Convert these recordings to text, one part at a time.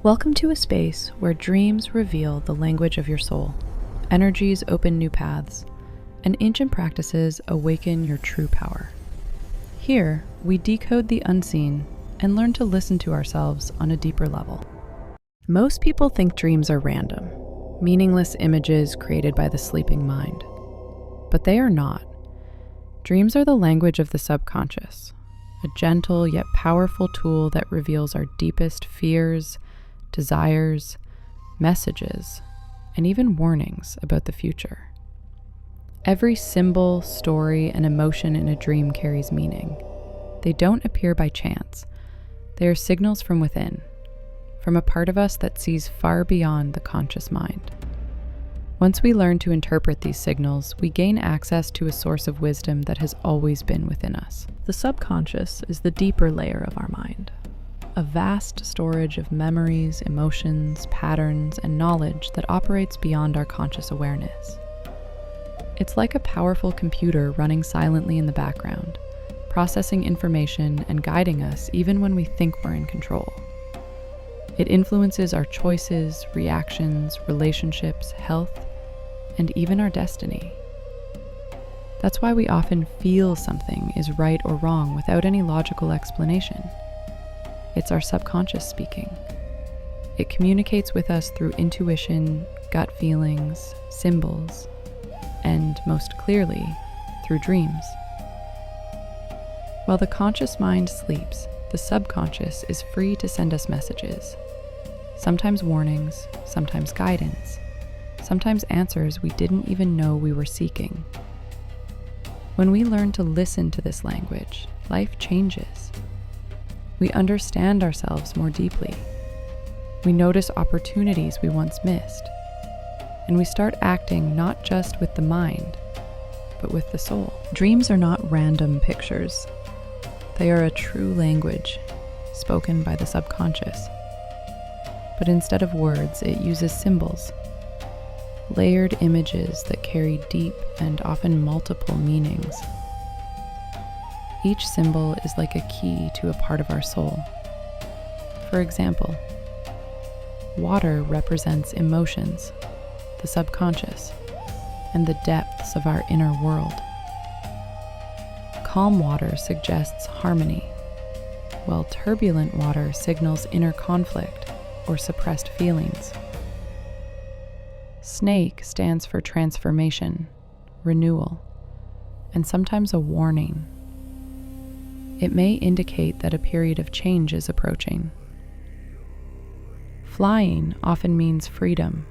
Welcome to a space where dreams reveal the language of your soul, energies open new paths, and ancient practices awaken your true power. Here, we decode the unseen and learn to listen to ourselves on a deeper level. Most people think dreams are random, meaningless images created by the sleeping mind. But they are not. Dreams are the language of the subconscious, a gentle yet powerful tool that reveals our deepest fears, desires, messages, and even warnings about the future. Every symbol, story, and emotion in a dream carries meaning. They don't appear by chance. They are signals from within, from a part of us that sees far beyond the conscious mind. Once we learn to interpret these signals, we gain access to a source of wisdom that has always been within us. The subconscious is the deeper layer of our mind, a vast storage of memories, emotions, patterns, and knowledge that operates beyond our conscious awareness. It's like a powerful computer running silently in the background, processing information and guiding us even when we think we're in control. It influences our choices, reactions, relationships, health, and even our destiny. That's why we often feel something is right or wrong without any logical explanation. It's our subconscious speaking. It communicates with us through intuition, gut feelings, symbols, and most clearly, through dreams. While the conscious mind sleeps, the subconscious is free to send us messages. Sometimes warnings, sometimes guidance, sometimes answers we didn't even know we were seeking. When we learn to listen to this language, life changes. We understand ourselves more deeply. We notice opportunities we once missed. And we start acting not just with the mind, but with the soul. Dreams are not random pictures. They are a true language, spoken by the subconscious. But instead of words, it uses symbols, layered images that carry deep and often multiple meanings. Each symbol is like a key to a part of our soul. For example, water represents emotions, the subconscious, and the depths of our inner world. Calm water suggests harmony, while turbulent water signals inner conflict or suppressed feelings. Snake stands for transformation, renewal, and sometimes a warning. It may indicate that a period of change is approaching. Flying often means freedom,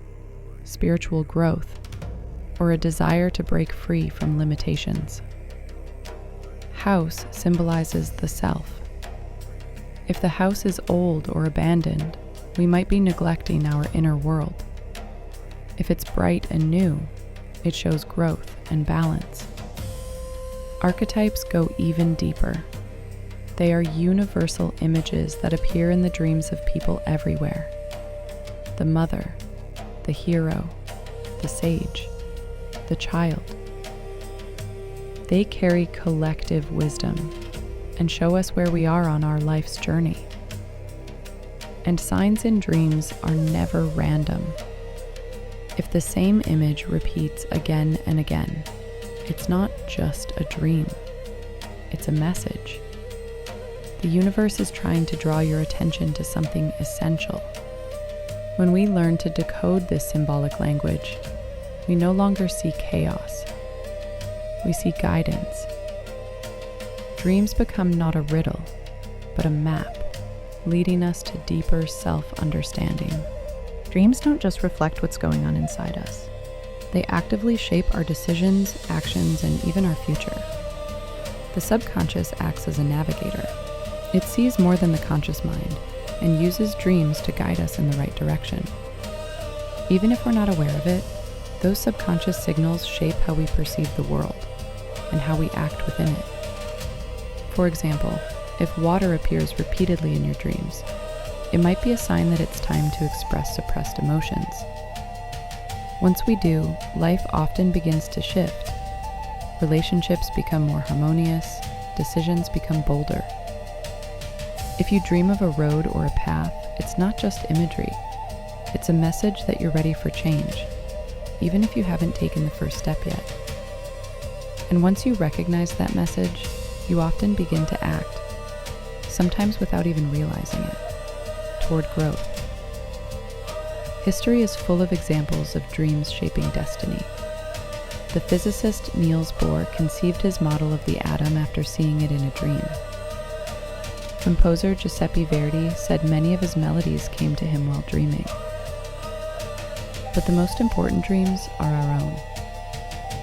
spiritual growth, or a desire to break free from limitations. House symbolizes the self. If the house is old or abandoned, we might be neglecting our inner world. If it's bright and new, it shows growth and balance. Archetypes go even deeper. They are universal images that appear in the dreams of people everywhere. The mother, the hero, the sage, the child. They carry collective wisdom and show us where we are on our life's journey. And signs in dreams are never random. If the same image repeats again and again, it's not just a dream, it's a message. The universe is trying to draw your attention to something essential. When we learn to decode this symbolic language, we no longer see chaos. We see guidance. Dreams become not a riddle, but a map, leading us to deeper self-understanding. Dreams don't just reflect what's going on inside us. They actively shape our decisions, actions, and even our future. The subconscious acts as a navigator. It sees more than the conscious mind and uses dreams to guide us in the right direction. Even if we're not aware of it, those subconscious signals shape how we perceive the world and how we act within it. For example, if water appears repeatedly in your dreams, it might be a sign that it's time to express suppressed emotions. Once we do, life often begins to shift. Relationships become more harmonious, decisions become bolder. If you dream of a road or a path, it's not just imagery. It's a message that you're ready for change, even if you haven't taken the first step yet. And once you recognize that message, you often begin to act, sometimes without even realizing it, toward growth. History is full of examples of dreams shaping destiny. The physicist Niels Bohr conceived his model of the atom after seeing it in a dream. Composer Giuseppe Verdi said many of his melodies came to him while dreaming. But the most important dreams are our own.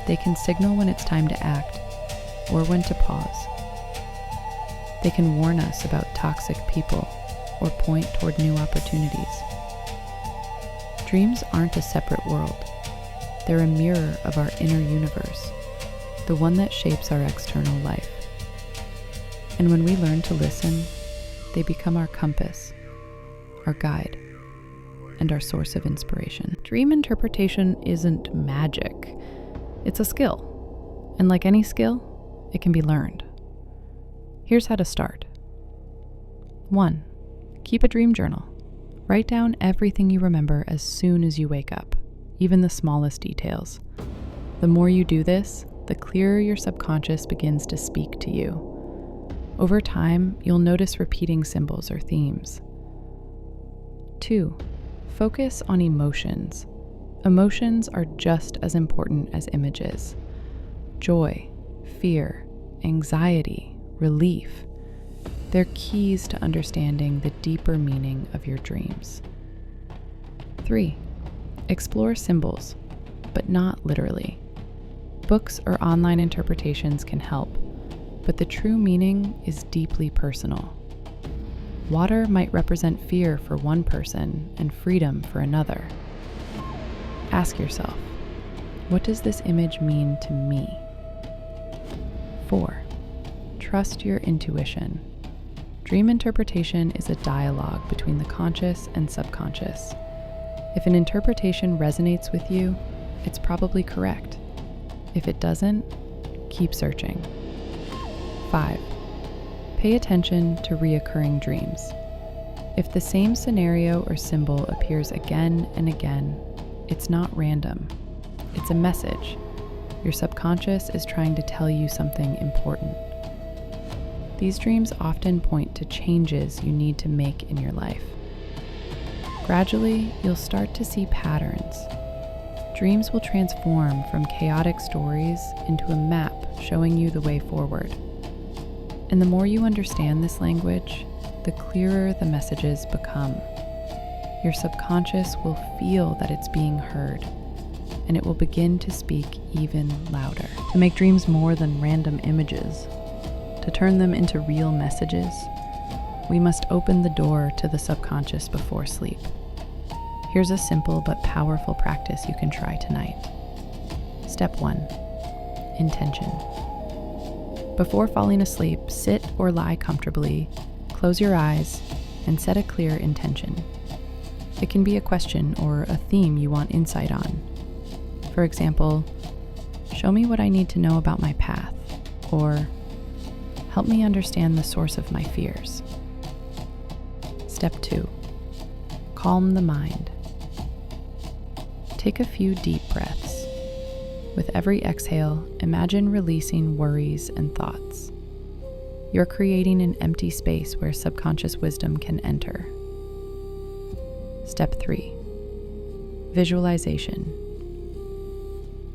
They can signal when it's time to act, or when to pause. They can warn us about toxic people, or point toward new opportunities. Dreams aren't a separate world. They're a mirror of our inner universe, the one that shapes our external life. And when we learn to listen, they become our compass, our guide, and our source of inspiration. Dream interpretation isn't magic. It's a skill. And like any skill, it can be learned. Here's how to start. 1. Keep a dream journal. Write down everything you remember as soon as you wake up, even the smallest details. The more you do this, the clearer your subconscious begins to speak to you. Over time, you'll notice repeating symbols or themes. 2. Focus on emotions. Emotions are just as important as images. Joy, fear, anxiety, relief. They're keys to understanding the deeper meaning of your dreams. 3. Explore symbols, but not literally. Books or online interpretations can help, but the true meaning is deeply personal. Water might represent fear for one person and freedom for another. Ask yourself, what does this image mean to me? 4. Trust your intuition. Dream interpretation is a dialogue between the conscious and subconscious. If an interpretation resonates with you, it's probably correct. If it doesn't, keep searching. 5. Pay attention to reoccurring dreams. If the same scenario or symbol appears again and again, it's not random. It's a message. Your subconscious is trying to tell you something important. These dreams often point to changes you need to make in your life. Gradually, you'll start to see patterns. Dreams will transform from chaotic stories into a map showing you the way forward. And the more you understand this language, the clearer the messages become. Your subconscious will feel that it's being heard, and it will begin to speak even louder. To make dreams more than random images, to turn them into real messages, we must open the door to the subconscious before sleep. Here's a simple but powerful practice you can try tonight. Step 1. Intention. Before falling asleep, sit or lie comfortably, close your eyes, and set a clear intention. It can be a question or a theme you want insight on. For example, show me what I need to know about my path, or help me understand the source of my fears. Step 2. Calm the mind. Take a few deep breaths. With every exhale, imagine releasing worries and thoughts. You're creating an empty space where subconscious wisdom can enter. Step 3. Visualization.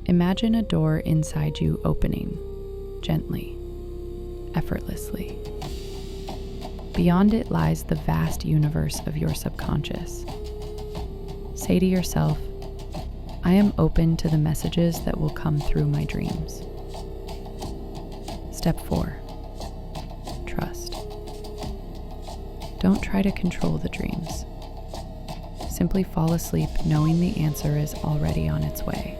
Imagine a door inside you opening, gently, effortlessly. Beyond it lies the vast universe of your subconscious. Say to yourself, I am open to the messages that will come through my dreams. Step 4. Trust. Don't try to control the dreams. Simply fall asleep knowing the answer is already on its way.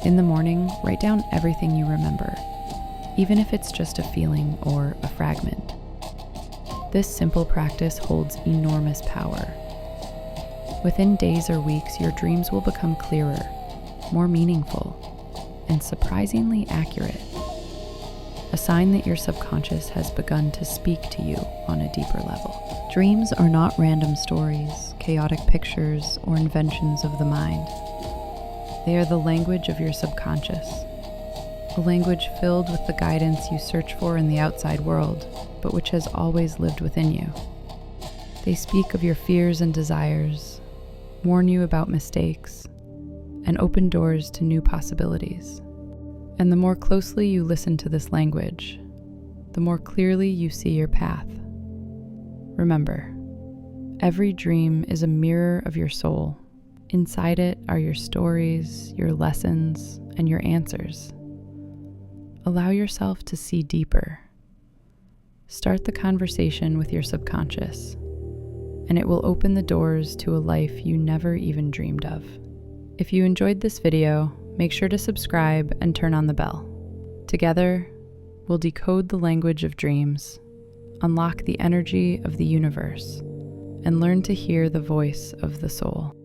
In the morning, write down everything you remember, even if it's just a feeling or a fragment. This simple practice holds enormous power. Within days or weeks, your dreams will become clearer, more meaningful, and surprisingly accurate. A sign that your subconscious has begun to speak to you on a deeper level. Dreams are not random stories, chaotic pictures, or inventions of the mind. They are the language of your subconscious, a language filled with the guidance you search for in the outside world, but which has always lived within you. They speak of your fears and desires, warn you about mistakes, and open doors to new possibilities. And the more closely you listen to this language, the more clearly you see your path. Remember, every dream is a mirror of your soul. Inside it are your stories, your lessons, and your answers. Allow yourself to see deeper. Start the conversation with your subconscious, and it will open the doors to a life you never even dreamed of. If you enjoyed this video, make sure to subscribe and turn on the bell. Together, we'll decode the language of dreams, unlock the energy of the universe, and learn to hear the voice of the soul.